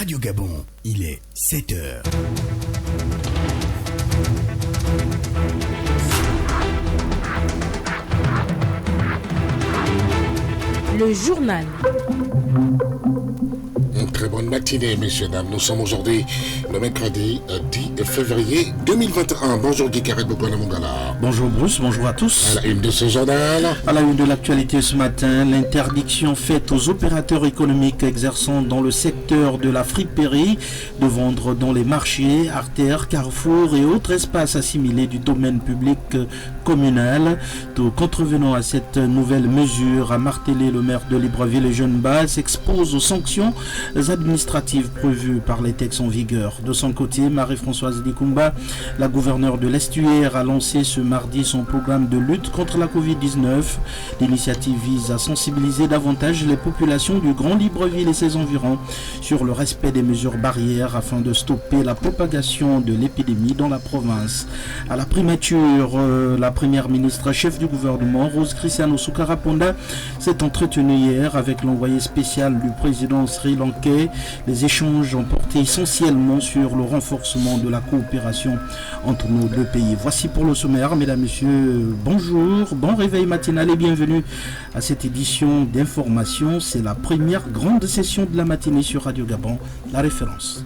Radio Gabon, il est 7h. Le journal. Une très bonne matinée, messieurs, dames. Nous sommes aujourd'hui le mercredi 10 février 2021. Bonjour Guy Carré Mongala. Bonjour Bruce, bonjour à tous. À la une de ce journal. À la une de l'actualité ce matin, l'interdiction faite aux opérateurs économiques exerçant dans le secteur de la friperie de vendre dans les marchés, artères, carrefours et autres espaces assimilés du domaine public communal. Tout contrevenant à cette nouvelle mesure, a martelé le maire de Libreville et Jeune-Bas, s'expose aux sanctions administratives prévues par les textes en vigueur. De son côté, Marie-Françoise Dikumba, la gouverneure de l'Estuaire, a lancé ce mardi son programme de lutte contre la Covid-19. L'initiative vise à sensibiliser davantage les populations du Grand Libreville et ses environs sur le respect des mesures barrières afin de stopper la propagation de l'épidémie dans la province. À la primature, la première ministre chef du gouvernement, Rose Cristiano Soukaraponda, s'est entretenue hier avec l'envoyé spécial du président Sri Lankais. Les échanges ont porté essentiellement sur le renforcement de la coopération entre nos deux pays. Voici pour le sommaire, mesdames, messieurs, bonjour, bon réveil matinal et bienvenue à cette édition d'information. C'est la première grande session de la matinée sur Radio Gabon, la référence.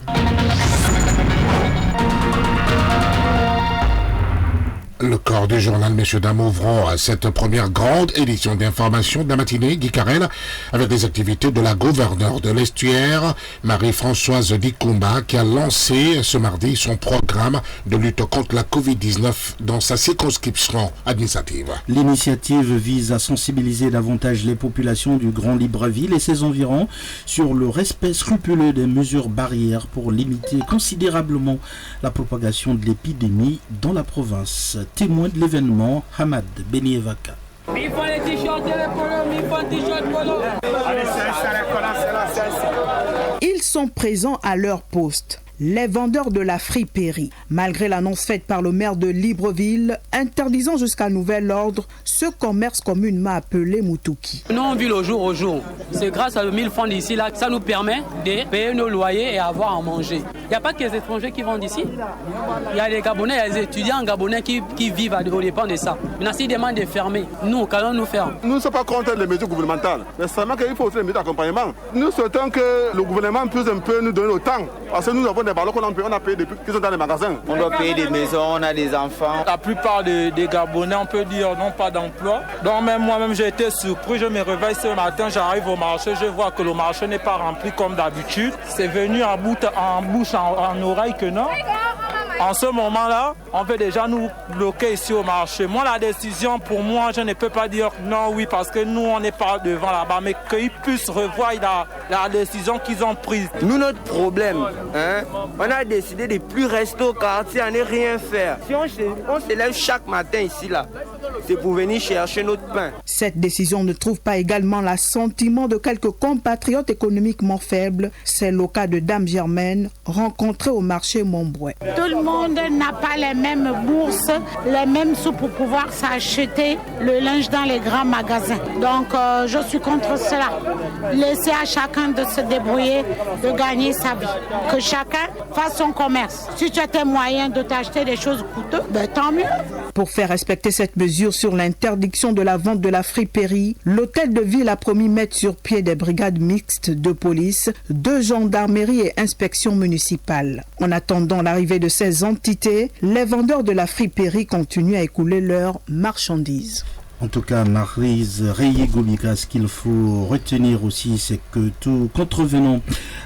Le corps du journal, messieurs, dames, ouvrons cette première grande édition d'information de la matinée, Guy Carrel, avec des activités de la gouverneure de l'Estuaire, Marie-Françoise Dikumba, qui a lancé ce mardi son programme de lutte contre la Covid-19 dans sa circonscription administrative. L'initiative vise à sensibiliser davantage les populations du Grand Libreville et ses environs sur le respect scrupuleux des mesures barrières pour limiter considérablement la propagation de l'épidémie dans la province. Témoin de l'événement, Hamad Benievaka. Ils sont présents à leur poste. Les vendeurs de la friperie, malgré l'annonce faite par le maire de Libreville, interdisant jusqu'à nouvel ordre ce commerce communément appelé Moutouki. Nous on vit le jour au jour. C'est grâce à 1000 francs d'ici là que ça nous permet de payer nos loyers et avoir à manger. Il n'y a pas que les étrangers qui vendent ici. Il y a les Gabonais, il y a les étudiants gabonais qui vivent au dépend de ça. Maintenant s'ils demandent de fermer, nous qu'allons-nous faire? Nous ne sommes pas contre les mesures gouvernementales, mais seulement qu'il faut aussi les mesures d'accompagnement. Nous souhaitons que le gouvernement puisse un peu nous donner le temps, parce que nous avons des ballons qu'on a payé depuis qu'ils sont dans les magasins. On doit payer des maisons, on a des enfants. La plupart des Gabonais, on peut dire, n'ont pas d'emploi. Donc même moi-même, j'ai été surpris. Je me réveille ce matin, j'arrive au marché, je vois que le marché n'est pas rempli comme d'habitude. C'est venu en bouche, en oreille que non. En ce moment-là, on veut déjà nous bloquer ici au marché. Moi, la décision, pour moi, je ne peux pas dire non, oui, parce que nous, on n'est pas devant là-bas, mais qu'ils puissent revoir la décision qu'ils ont prise. Nous, notre problème, on a décidé de ne plus rester au quartier, à ne rien faire. Si on se lève chaque matin ici, là, c'est pour venir chercher notre pain. Cette décision ne trouve pas également l'assentiment de quelques compatriotes économiquement faibles. C'est le cas de Dame Germaine, rencontrée au marché Montbrouet. Tout le monde n'a pas les mêmes bourses, les mêmes sous pour pouvoir s'acheter le linge dans les grands magasins. Donc je suis contre cela. Laissez à chacun de se débrouiller, de gagner sa vie. Que chacun fasse son commerce. Si tu as tes moyens de t'acheter des choses coûteuses, tant mieux. Pour faire respecter cette mesure sur l'interdiction de la vente de la friperie, l'hôtel de ville a promis mettre sur pied des brigades mixtes de police, de gendarmerie et inspection municipale. En attendant l'arrivée de ces entités, les vendeurs de la friperie continuent à écouler leurs marchandises. En tout cas, Maryse Reyé-Gouliga, ce qu'il faut retenir aussi, c'est que tout contrevenant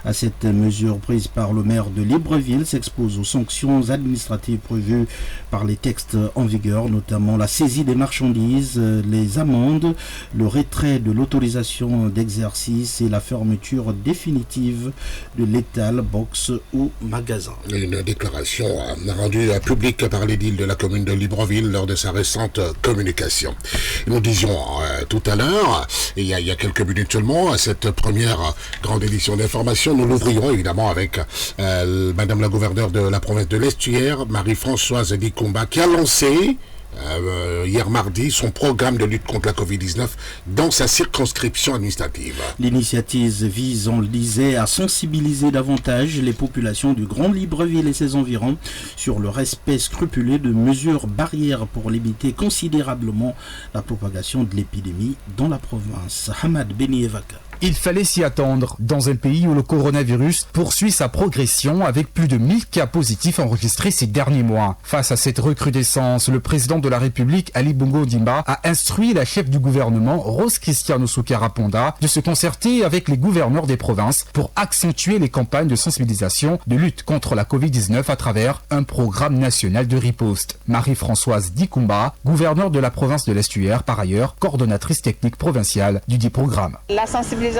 à cette mesure prise par le maire de Libreville s'expose aux sanctions administratives prévues par les textes en vigueur, notamment la saisie des marchandises, les amendes, le retrait de l'autorisation d'exercice et la fermeture définitive de l'étal, box ou magasin. Une déclaration rendue publique par l'édile de la commune de Libreville lors de sa récente communication. Nous disions tout à l'heure, il y a quelques minutes seulement, cette première grande édition d'information, nous l'ouvrirons évidemment avec Madame la gouverneure de la province de l'Estuaire, Marie-Françoise Dikumba, qui a lancé hier mardi son programme de lutte contre la Covid-19 dans sa circonscription administrative. L'initiative vise, on le disait, à sensibiliser davantage les populations du Grand Libreville et ses environs sur le respect scrupuleux de mesures barrières pour limiter considérablement la propagation de l'épidémie dans la province. Hamad Benievaka. Il fallait s'y attendre dans un pays où le coronavirus poursuit sa progression avec plus de 1000 cas positifs enregistrés ces derniers mois. Face à cette recrudescence, le président de la République, Ali Bongo Ondimba, a instruit la chef du gouvernement, Rose Christiane Osuka-Raponda, de se concerter avec les gouverneurs des provinces pour accentuer les campagnes de sensibilisation de lutte contre la Covid-19 à travers un programme national de riposte. Marie-Françoise Dikumba, gouverneure de la province de l'Estuaire, par ailleurs coordonnatrice technique provinciale du dit programme. La sensibilisation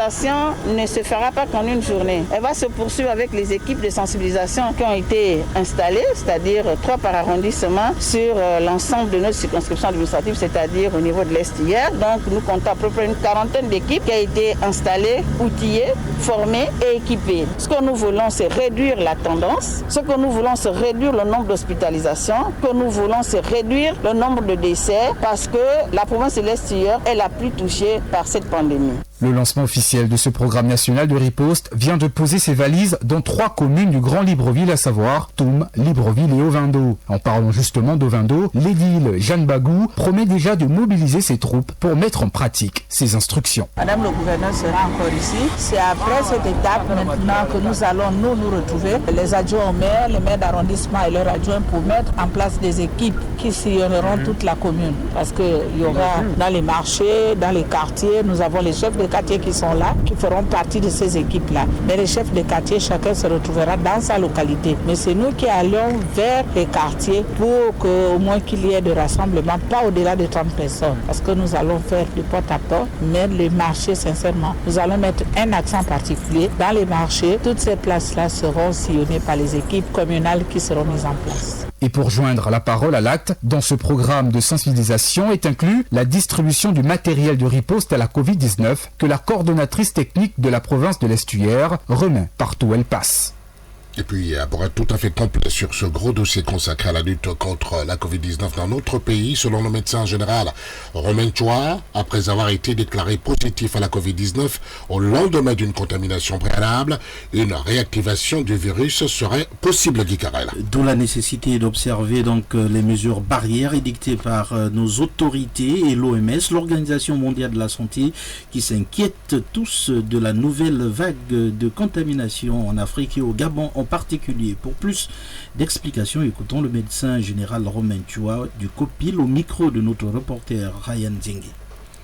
ne se fera pas qu'en une journée. Elle va se poursuivre avec les équipes de sensibilisation qui ont été installées, c'est-à-dire 3 par arrondissement sur l'ensemble de notre circonscription administrative, c'est-à-dire au niveau de l'Est hier. Donc nous comptons à peu près une quarantaine d'équipes qui ont été installées, outillées, formées et équipées. Ce que nous voulons, c'est réduire la tendance. Ce que nous voulons, c'est réduire le nombre d'hospitalisations. Ce que nous voulons, c'est réduire le nombre de décès parce que la province de l'Est hier est la plus touchée par cette pandémie. Le lancement officiel de ce programme national de riposte vient de poser ses valises dans 3 communes du Grand Libreville, à savoir Toum, Libreville et Ovendo. En parlant justement d'Ovendo, l'édile Jeanne Bagou promet déjà de mobiliser ses troupes pour mettre en pratique ses instructions. Madame le gouverneur sera encore ici. C'est après cette étape maintenant que nous allons nous retrouver, les adjoints au maire, les maires d'arrondissement et leurs adjoints, pour mettre en place des équipes qui sillonneront toute la commune. Parce qu'il y aura dans les marchés, dans les quartiers, nous avons les chefs de quartier qui sont là, qui feront partie de ces équipes-là. Mais les chefs de quartier, chacun se retrouvera dans sa localité. Mais c'est nous qui allons vers les quartiers pour qu'au moins qu'il y ait de rassemblement, pas au-delà de 30 personnes. Parce que nous allons faire du porte-à-porte, mais les marchés, sincèrement, nous allons mettre un accent particulier dans les marchés. Toutes ces places-là seront sillonnées par les équipes communales qui seront mises en place. Et pour joindre la parole à l'acte, dans ce programme de sensibilisation est inclus la distribution du matériel de riposte à la Covid-19 que la coordonnatrice technique de la province de l'Estuaire remet partout où elle passe. Et puis, pour être tout à fait complet sur ce gros dossier consacré à la lutte contre la Covid-19 dans notre pays, selon le médecin général Romain Chua, après avoir été déclaré positif à la Covid-19 au lendemain d'une contamination préalable, une réactivation du virus serait possible, Guy Carrel. D'où la nécessité d'observer donc les mesures barrières édictées par nos autorités et l'OMS, l'Organisation mondiale de la santé, qui s'inquiète tous de la nouvelle vague de contamination en Afrique et au Gabon en particulier. Pour plus d'explications, écoutons le médecin général Romain Chua du COPIL au micro de notre reporter Ryan Zingi.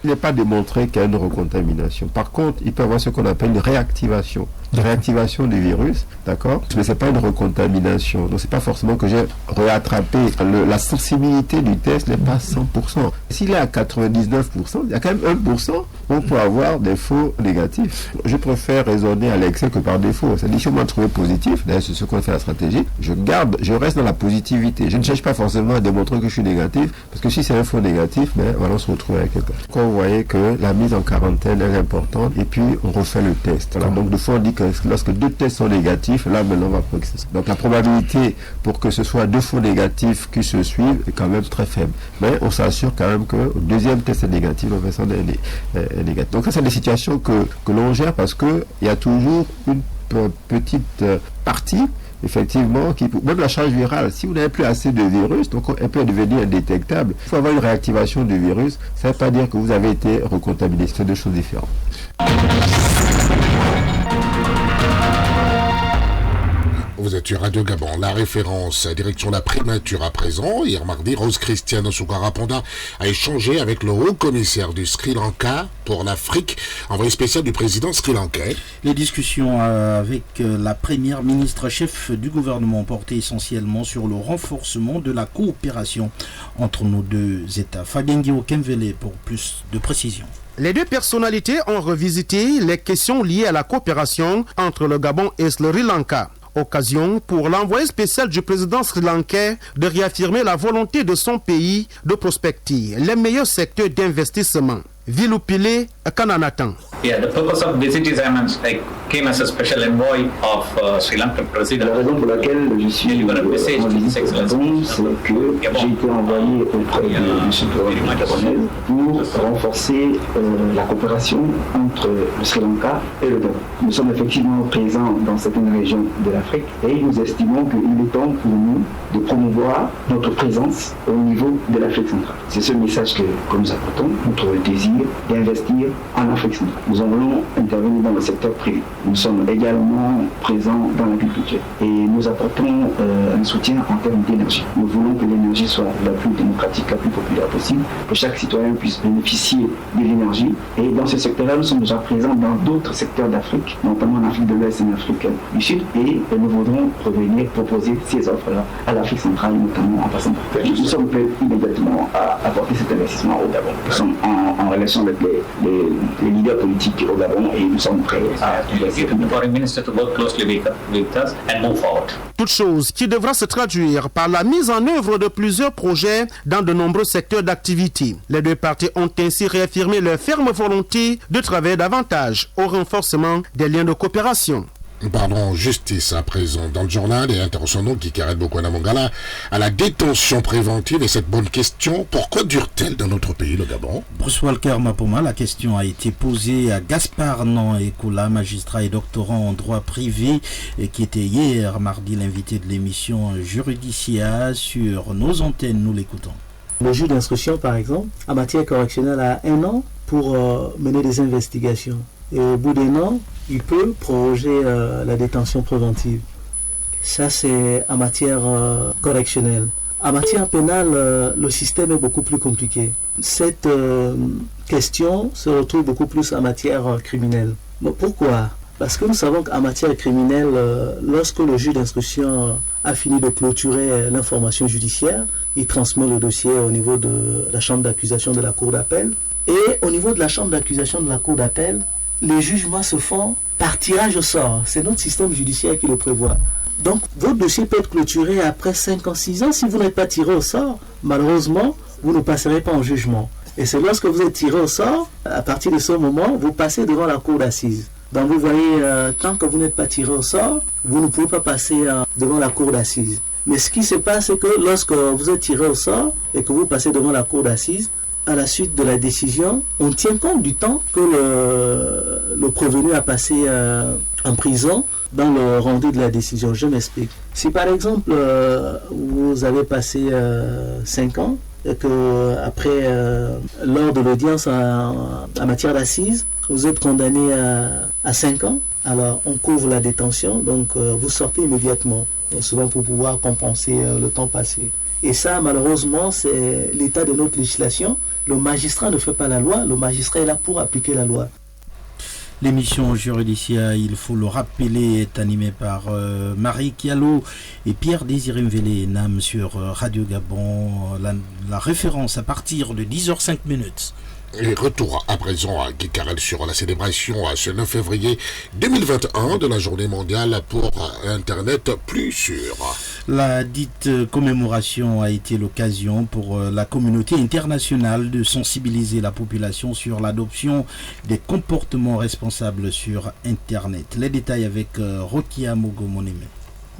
Il n'est pas démontré qu'il y a une recontamination. Par contre, il peut y avoir ce qu'on appelle une réactivation. Une réactivation du virus, d'accord? Mais ce n'est pas une recontamination. Donc, ce n'est pas forcément que j'ai réattrapé. La sensibilité du test n'est pas 100%. S'il est à 99%, il y a quand même 1%, on peut avoir des faux négatifs. Je préfère raisonner à l'excès que par défaut. C'est-à-dire, si on m'a trouvé positif, d'ailleurs, c'est ce qu'on fait la stratégie, je reste dans la positivité. Je ne cherche pas forcément à démontrer que je suis négatif, parce que si c'est un faux négatif, mais voilà, on se retrouve avec quelqu'un. Quand vous voyez que la mise en quarantaine est importante, et puis on refait le test. Voilà. Donc, de fois, on dit que lorsque 2 tests sont négatifs, là, maintenant, on va progresser. Donc, la probabilité pour que ce soit 2 faux négatifs qui se suivent est quand même très faible. Mais on s'assure quand même que le deuxième test est négatif, le personne est négatif. Donc, ça, c'est des situations que l'on gère parce qu'il y a toujours une petite partie, effectivement, même la charge virale, si vous n'avez plus assez de virus, donc elle peut devenir indétectable. Il faut avoir une réactivation du virus, ça ne veut pas dire que vous avez été recontaminé, c'est 2 choses différentes. Vous êtes sur Radio Gabon, la référence direction la primature à présent. Hier mardi, Rose Christiane Osuka-Raponda a échangé avec le haut commissaire du Sri Lanka pour l'Afrique, envoyé spécial du président sri-lankais. Les discussions avec la première ministre chef du gouvernement portaient essentiellement sur le renforcement de la coopération entre nos 2 États. Fabien Guillaume Kemvele pour plus de précisions. Les 2 personnalités ont revisité les questions liées à la coopération entre le Gabon et le Sri Lanka. Occasion pour l'envoyé spécial du président sri-lankais de réaffirmer la volonté de son pays de prospecter les meilleurs secteurs d'investissement. Vilupile Kananatan. Yeah, the purpose of visit is I came as a special envoy of Sri Lanka President. La raison pour laquelle je suis en visite au Gabon, c'est que j'ai été envoyé auprès du supérieur gabonais pour renforcer la coopération entre le Sri Lanka et le Gabon. Nous sommes effectivement présents dans certaines régions de l'Afrique et nous estimons qu'il est temps pour nous de promouvoir notre présence au niveau de l'Afrique centrale. C'est ce message que nous apportons, notre désir d'investir en Afrique centrale. Nous voulons intervenir dans le secteur privé. Nous sommes également présents dans l'agriculture et nous apportons un soutien en termes d'énergie. Nous voulons que l'énergie soit la plus démocratique, la plus populaire possible, que chaque citoyen puisse bénéficier de l'énergie. Et dans ce secteur-là, nous sommes déjà présents dans d'autres secteurs d'Afrique, notamment en Afrique de l'Ouest et en Afrique du Sud. Et nous voudrons revenir proposer ces offres-là à l'Afrique centrale, notamment en passant par Nous sommes prêts immédiatement à apporter cet investissement au Gabon. Nous sommes en relation avec les leaders politiques au Gabon et nous sommes prêts à investir. Toute chose qui devra se traduire par la mise en œuvre de plusieurs projets dans de nombreux secteurs d'activité. Les deux parties ont ainsi réaffirmé leur ferme volonté de travailler davantage au renforcement des liens de coopération. Pardon, justice à présent dans le journal et intéressons-nous Guy-Karel Bokwana-Mongala à la détention préventive et cette bonne question, pourquoi dure-t-elle dans notre pays, le Gabon? Bruce Walker Mapoma, la question a été posée à Gaspard Nan-Ekola, magistrat et doctorant en droit privé qui était hier mardi l'invité de l'émission Juridicia sur nos antennes, nous l'écoutons. Le juge d'instruction par exemple, en matière correctionnelle a 1 an pour mener des investigations. Et au bout d'un an, il peut proroger la détention préventive. Ça, c'est en matière correctionnelle. En matière pénale, le système est beaucoup plus compliqué. Cette question se retrouve beaucoup plus en matière criminelle. Bon, pourquoi? Parce que nous savons qu'en matière criminelle, lorsque le juge d'instruction a fini de clôturer l'information judiciaire, il transmet le dossier au niveau de la chambre d'accusation de la cour d'appel. Et au niveau de la chambre d'accusation de la cour d'appel, les jugements se font par tirage au sort. C'est notre système judiciaire qui le prévoit. Donc, votre dossier peut être clôturé après 5 ans, 6 ans. Si vous n'êtes pas tiré au sort, malheureusement, vous ne passerez pas en jugement. Et c'est lorsque vous êtes tiré au sort, à partir de ce moment, vous passez devant la cour d'assises. Donc, vous voyez, tant que vous n'êtes pas tiré au sort, vous ne pouvez pas passer devant la cour d'assises. Mais ce qui se passe, c'est que lorsque vous êtes tiré au sort et que vous passez devant la cour d'assises, à la suite de la décision, on tient compte du temps que le prévenu a passé en prison dans le rendu de la décision. Je m'explique. Si par exemple, vous avez passé 5 ans et que après, lors de l'audience en matière d'assises, vous êtes condamné à 5 ans, alors on couvre la détention, donc vous sortez immédiatement, souvent pour pouvoir compenser le temps passé. Et ça, malheureusement, c'est l'état de notre législation. Le magistrat ne fait pas la loi, le magistrat est là pour appliquer la loi. L'émission Juridicia, il faut le rappeler, est animée par Marie Kialo et Pierre Désiré Mvélé Nam sur Radio Gabon. La référence à partir de 10h05. Et retour à présent à Guy-Karel sur la célébration ce 9 février 2021 de la journée mondiale pour Internet plus sûr. La dite commémoration a été l'occasion pour la communauté internationale de sensibiliser la population sur l'adoption des comportements responsables sur Internet. Les détails avec Rokia Mogomoneme.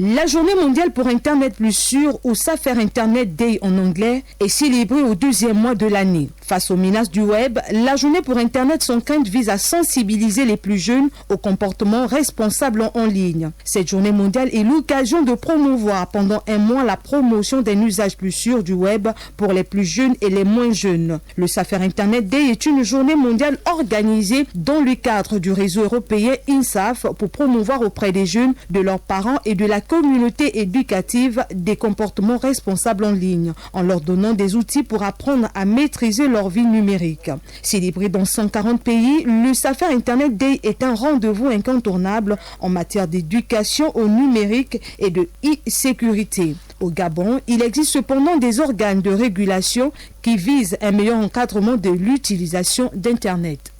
La journée mondiale pour Internet plus sûr, ou SAFER Internet Day en anglais, est célébrée au 2e mois de l'année. Face aux menaces du web, la journée pour Internet sans crainte vise à sensibiliser les plus jeunes aux comportements responsables en ligne. Cette journée mondiale est l'occasion de promouvoir pendant 1 mois la promotion d'un usage plus sûr du web pour les plus jeunes et les moins jeunes. Le SAFER Internet Day est une journée mondiale organisée dans le cadre du réseau européen INSAF pour promouvoir auprès des jeunes, de leurs parents et de la communauté éducative des comportements responsables en ligne, en leur donnant des outils pour apprendre à maîtriser leur vie numérique. Célébré dans 140 pays, le SAFER Internet Day est un rendez-vous incontournable en matière d'éducation au numérique et de e-sécurité. Au Gabon, il existe cependant des organes de régulation qui visent un meilleur encadrement de l'utilisation d'Internet.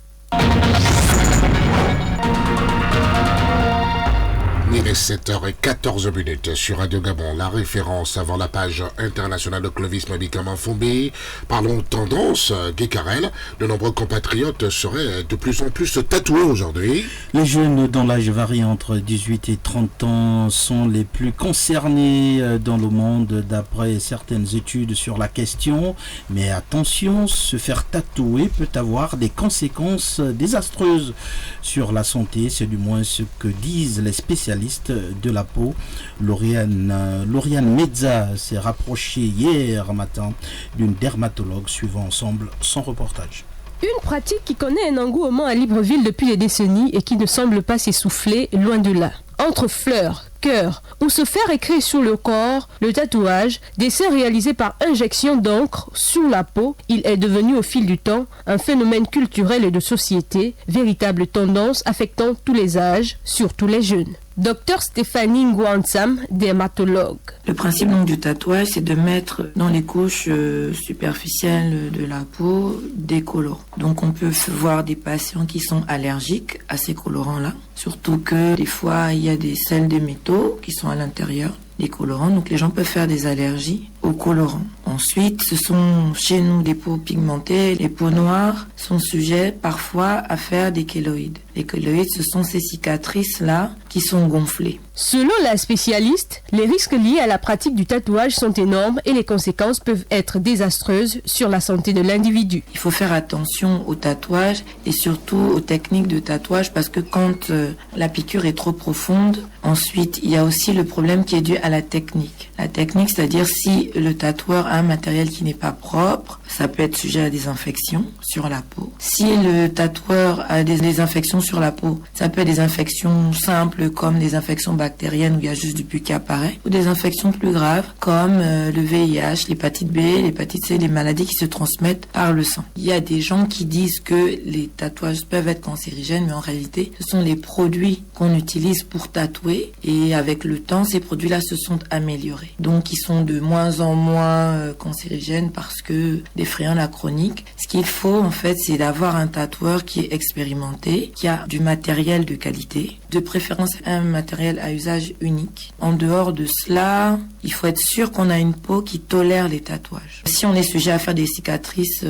Il est 7h14 sur Radio Gabon, la référence avant la page internationale de Clovis Mabika Manfombi. Parlons tendance, Guy Carrel. De nombreux compatriotes seraient de plus en plus tatoués aujourd'hui. Les jeunes dont l'âge varie entre 18 et 30 ans sont les plus concernés dans le monde d'après certaines études sur la question. Mais attention, se faire tatouer peut avoir des conséquences désastreuses sur la santé. C'est du moins ce que disent les spécialistes de la peau. Lauriane Mezza s'est rapprochée hier matin d'une dermatologue. Suivant ensemble son reportage. Une pratique qui connaît un engouement à Libreville depuis des décennies et qui ne semble pas s'essouffler, loin de là. Entre fleurs, cœur ou se faire écrire sur le corps, le tatouage, dessin réalisé par injection d'encre sur la peau, il est devenu au fil du temps un phénomène culturel et de société, véritable tendance affectant tous les âges, surtout les jeunes. Docteur Stéphanie Ngwansam, dermatologue. Le principe donc, du tatouage, c'est de mettre dans les couches superficielles de la peau des colorants. Donc on peut voir des patients qui sont allergiques à ces colorants-là, surtout que des fois il y a des sels de métaux qui sont à l'intérieur des colorants, donc les gens peuvent faire des allergies aux colorants. Ensuite, ce sont chez nous des peaux pigmentées. Les peaux noires sont sujets parfois à faire des kéloïdes. Les kéloïdes, ce sont ces cicatrices-là qui sont gonflées. Selon la spécialiste, les risques liés à la pratique du tatouage sont énormes et les conséquences peuvent être désastreuses sur la santé de l'individu. Il faut faire attention au tatouage et surtout aux techniques de tatouage parce que quand la piqûre est trop profonde, ensuite il y a aussi le problème qui est dû à la technique. La technique, c'est-à-dire si le tatoueur a un matériel qui n'est pas propre, ça peut être sujet à des infections sur la peau. Si le tatoueur a des infections sur la peau, ça peut être des infections simples comme des infections bactériennes où il y a juste du pus qui apparaît, ou des infections plus graves comme le VIH, l'hépatite B, l'hépatite C, les maladies qui se transmettent par le sang. Il y a des gens qui disent que les tatouages peuvent être cancérigènes, mais en réalité, ce sont les produits qu'on utilise pour tatouer et avec le temps, ces produits-là se sont améliorés. Donc, ils sont de moins en moins cancérigènes parce que défrayant la chronique. Ce qu'il faut, en fait, c'est d'avoir un tatoueur qui est expérimenté, qui a du matériel de qualité, de préférence un matériel à usage unique. En dehors de cela, il faut être sûr qu'on a une peau qui tolère les tatouages. Si on est sujet à faire des cicatrices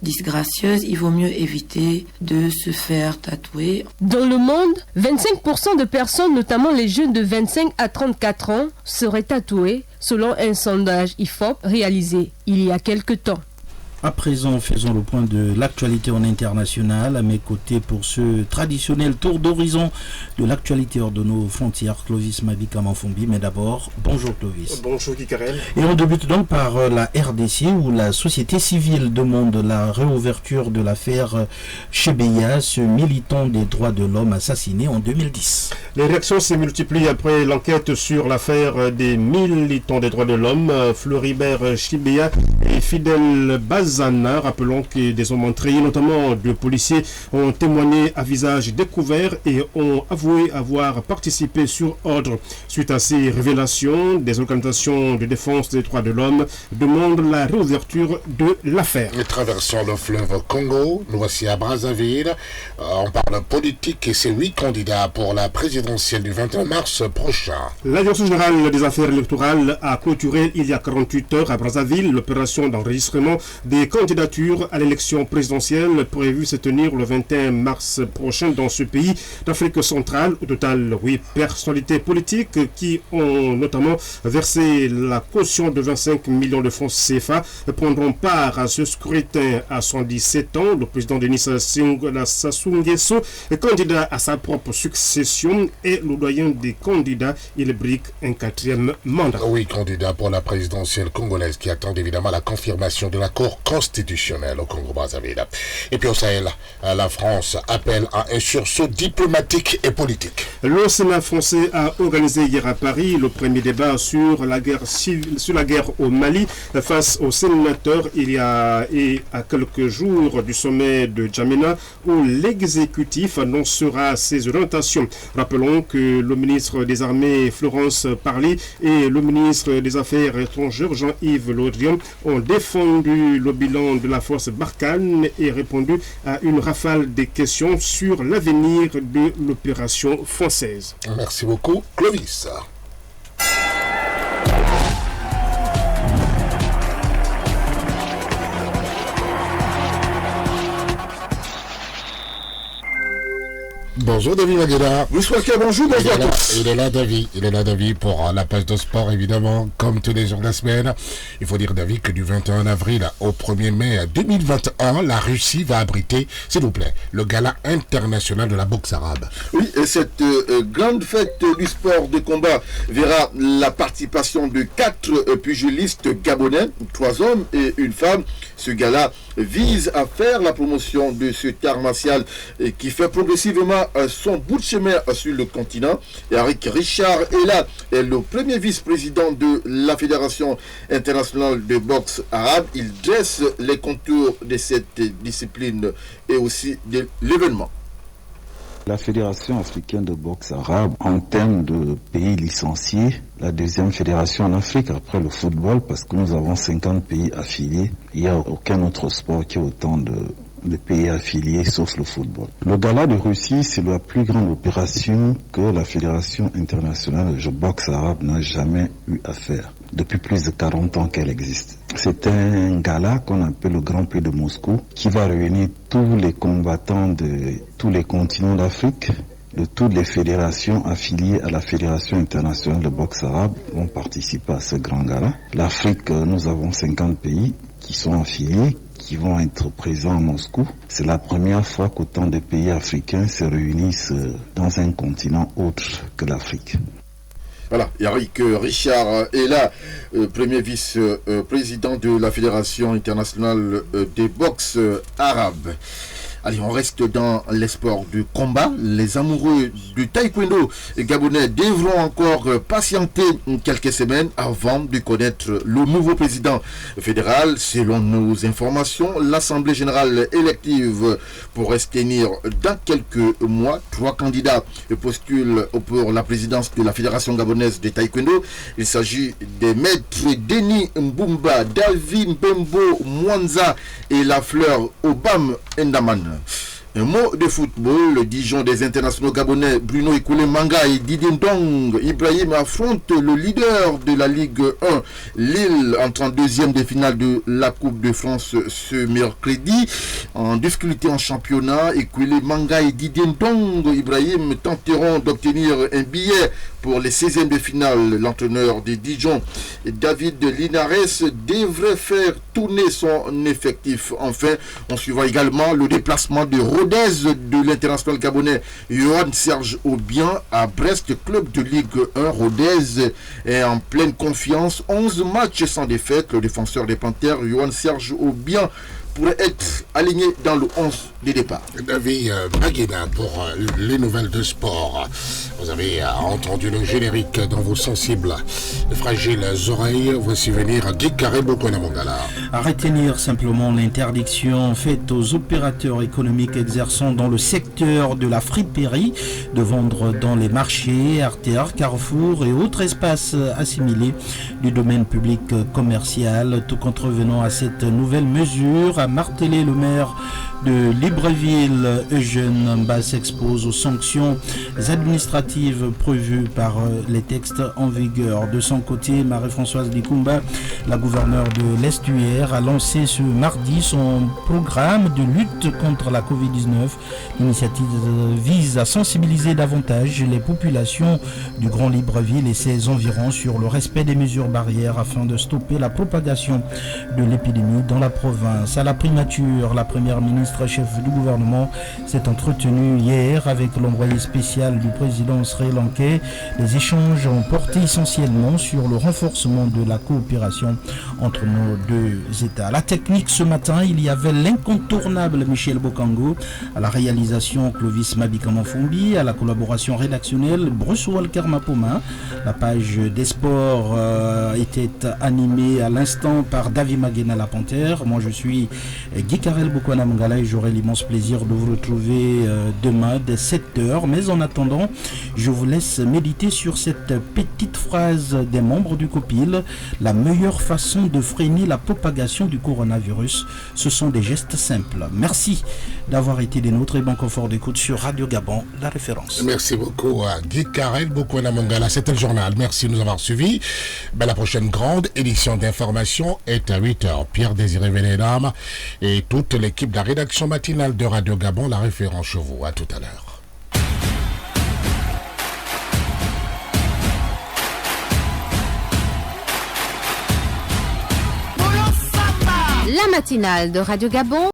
disgracieuses, il vaut mieux éviter de se faire tatouer. Dans le monde, 25% de personnes, notamment les jeunes de 25 à 34 ans, seraient tatouées, selon un sondage IFOP réalisé il y a quelque temps. À présent, faisons le point de l'actualité en international. À mes côtés pour ce traditionnel tour d'horizon de l'actualité hors de nos frontières, Clovis Mabika Manfombi. Mais d'abord, bonjour Clovis. Bonjour Guy Carrel. Et on débute donc par la RDC où la société civile demande la réouverture de l'affaire Chebeya, ce militant des droits de l'homme assassiné en 2010. Les réactions se multiplient après l'enquête sur l'affaire des militants des droits de l'homme, Floribert Chebeya et Fidel Bazana. Rappelons que des hommes entrés, notamment deux policiers, ont témoigné à visage découvert et ont avoué avoir participé sur ordre. Suite à ces révélations, des organisations de défense des droits de l'homme demandent la réouverture de l'affaire. Traversons le fleuve Congo, nous voici à Brazzaville. On parle politique et c'est 8 candidats pour la présidentielle du 21 mars prochain. La Direction générale des affaires électorales a clôturé il y a 48 heures à Brazzaville l'opération d'enregistrement des candidatures à l'élection présidentielle prévue se tenir le 21 mars prochain dans ce pays d'Afrique centrale. Au total, 8 personnalités politiques qui ont notamment versé la caution de 25 millions de francs CFA prendront part à ce scrutin à 117 ans. Le président Denis Sassou Nguesso est candidat à sa propre succession et le doyen des candidats, il brigue un 4e mandat. Oui, candidat pour la présidentielle congolaise qui attend évidemment la confirmation de la Cour constitutionnelle au Congo-Brazzaville. Et puis au Sahel, la France appelle à un sursaut diplomatique et politique. Le Sénat français a organisé hier à Paris le premier débat sur la guerre au Mali face aux sénateurs il y a à quelques jours du sommet de Djamena où l'exécutif annoncera ses orientations. Rappelons que le ministre des Armées Florence Parly et le ministre des Affaires étrangères Jean-Yves Le Drian ont défendu le bilan de la force Barkhane et répondu à une rafale de questions sur l'avenir de l'opération française. Merci beaucoup, Clovis. Bonjour David Magueda. Bonjour à tous. Il est là David pour la page de sport évidemment comme tous les jours de la semaine. Il faut dire David que du 21 avril au 1er mai 2021, la Russie va abriter, s'il vous plaît, le gala international de la boxe arabe. Oui, et cette grande fête du sport de combat verra la participation de 4 pugilistes gabonais, 3 hommes et une femme. Ce gala vise à faire la promotion de cet art martial qui fait progressivement son bout de chemin sur le continent. Eric Richard est là, est le premier vice-président de la Fédération internationale de boxe arabe. Il dresse les contours de cette discipline et aussi de l'événement. La Fédération africaine de boxe arabe, en termes de pays licenciés, la deuxième fédération en Afrique après le football, parce que nous avons 50 pays affiliés. Il n'y a aucun autre sport qui a autant de pays affiliés sauf le football. Le gala de Russie, c'est la plus grande opération que la Fédération internationale de boxe arabe n'a jamais eu à faire, depuis plus de 40 ans qu'elle existe. C'est un gala qu'on appelle le Grand Prix de Moscou, qui va réunir tous les combattants de tous les continents d'Afrique, de toutes les fédérations affiliées à la Fédération internationale de boxe arabe vont participer à ce grand gala. L'Afrique, nous avons 50 pays qui sont affiliés, qui vont être présents à Moscou. C'est la première fois qu'autant de pays africains se réunissent dans un continent autre que l'Afrique. Voilà, Eric Richard est là, premier vice-président de la Fédération internationale des boxe arabes. Allez, on reste dans les sports de combat. Les amoureux du taekwondo gabonais devront encore patienter quelques semaines avant de connaître le nouveau président fédéral. Selon nos informations, l'Assemblée générale élective pourrait se tenir dans quelques mois. 3 candidats postulent pour la présidence de la Fédération gabonaise de taekwondo. Il s'agit des maîtres Denis Mbumba, David Mbembo Mwanza et la fleur Obam Endaman. Un mot de football, le Dijon des internationaux gabonais Bruno Ekoulé Manga et Didier Ndong Ibrahim affrontent le leader de la Ligue 1, Lille, en 32e des finales de la Coupe de France ce mercredi. En difficulté en championnat, Ekoulé Manga et Didier Ndong Ibrahim tenteront d'obtenir un billet pour les 16e de finale. L'entraîneur de Dijon, David Linares, devrait faire tourner son effectif. Enfin, on suivra également le déplacement de Rodez de l'international gabonais Johan Serge Aubian à Brest, club de Ligue 1. Rodez est en pleine confiance, 11 matchs sans défaite. Le défenseur des Panthères, Johan Serge Aubian, pourrait être aligné dans le 11 de départ. David Magueda pour les nouvelles de sport. Vous avez entendu le générique dans vos sensibles et fragiles oreilles. Voici venir Guy Carré Bokwana Mongala. À retenir simplement l'interdiction faite aux opérateurs économiques exerçant dans le secteur de la friperie de vendre dans les marchés, artères, carrefours et autres espaces assimilés du domaine public commercial. Tout contrevenant à cette nouvelle mesure, a martelé le maire de Libreville, Eugène Mba, s'expose aux sanctions administratives prévues par les textes en vigueur. De son côté, Marie-Françoise Dikumba, la gouverneure de l'Estuaire, a lancé ce mardi son programme de lutte contre la Covid-19. L'initiative vise à sensibiliser davantage les populations du Grand Libreville et ses environs sur le respect des mesures barrières afin de stopper la propagation de l'épidémie dans la province. À la primature, la première ministre chef du gouvernement s'est entretenu hier avec l'envoyé spécial du président sri-lankais. Les échanges ont porté essentiellement sur le renforcement de la coopération entre nos deux États. À la technique ce matin, il y avait l'incontournable Michel Bokango, à la réalisation Clovis Mabikamafumbi, à la collaboration rédactionnelle Bruce Walker Mapoma. La page des sports était animée à l'instant par David Maguena La Panthère. Moi je suis Guy Karel Bokwana Mongala. et j'aurai l'immense plaisir de vous retrouver demain dès 7h. Mais en attendant, je vous laisse méditer sur cette petite phrase des membres du COPIL. La meilleure façon de freiner la propagation du coronavirus, ce sont des gestes simples. Merci d'avoir été des nôtres et bon confort d'écoute sur Radio Gabon, la référence. Merci beaucoup à Guy Carrel, beaucoup à Mongala. C'était le journal. Merci de nous avoir suivis. La prochaine grande édition d'information est à 8h. Pierre-Désiré Vénédame et toute l'équipe de la rédaction matinale de Radio Gabon, la référence chez vous. À tout à l'heure. La matinale de Radio Gabon